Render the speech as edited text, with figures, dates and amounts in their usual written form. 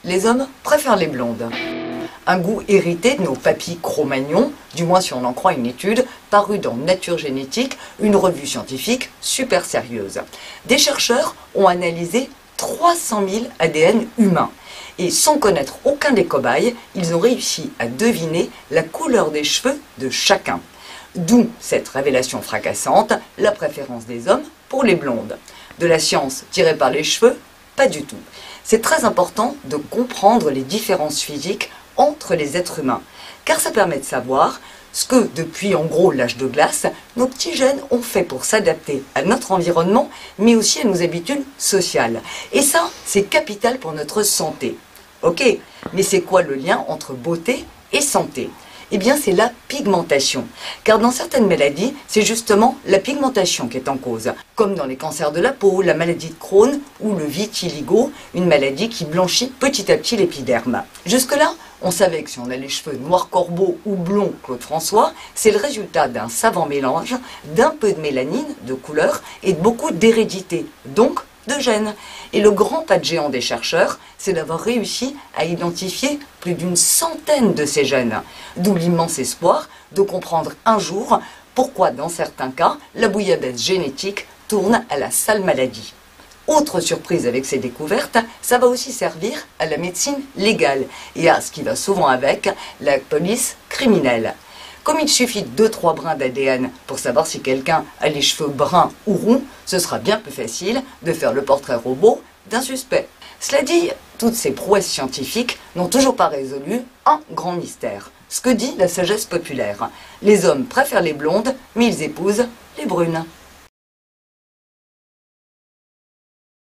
les hommes préfèrent les blondes. Un goût hérité de nos papis Cro-Magnons, du moins si on en croit une étude parue dans Nature Génétique, une revue scientifique super sérieuse. Des chercheurs ont analysé 300 000 ADN humains. Et sans connaître aucun des cobayes, ils ont réussi à deviner la couleur des cheveux de chacun. D'où cette révélation fracassante, la préférence des hommes pour les blondes. De la science tirée par les cheveux? Pas du tout. C'est très important de comprendre les différences physiques entre les êtres humains, car ça permet de savoir ce que, depuis en gros l'âge de glace, nos petits gènes ont fait pour s'adapter à notre environnement, mais aussi à nos habitudes sociales. Et ça, c'est capital pour notre santé. Ok, mais c'est quoi le lien entre beauté et santé? Eh bien, c'est la pigmentation. Car dans certaines maladies, c'est justement la pigmentation qui est en cause. Comme dans les cancers de la peau, la maladie de Crohn ou le vitiligo, une maladie qui blanchit petit à petit l'épiderme. Jusque-là, on savait que si on a les cheveux noirs corbeaux ou blonds Claude François, c'est le résultat d'un savant mélange d'un peu de mélanine, de couleur, et de beaucoup d'hérédité, donc de gènes. Et le grand pas de géant des chercheurs, c'est d'avoir réussi à identifier plus d'une centaine de ces gènes. D'où l'immense espoir de comprendre un jour pourquoi, dans certains cas, la bouillabaisse génétique tourne à la sale maladie. Autre surprise avec ces découvertes, ça va aussi servir à la médecine légale et à ce qui va souvent avec, la police criminelle. Comme il suffit de 2-3 brins d'ADN pour savoir si quelqu'un a les cheveux bruns ou roux, ce sera bien plus facile de faire le portrait robot d'un suspect. Cela dit, toutes ces prouesses scientifiques n'ont toujours pas résolu un grand mystère. Ce que dit la sagesse populaire. Les hommes préfèrent les blondes, mais ils épousent les brunes.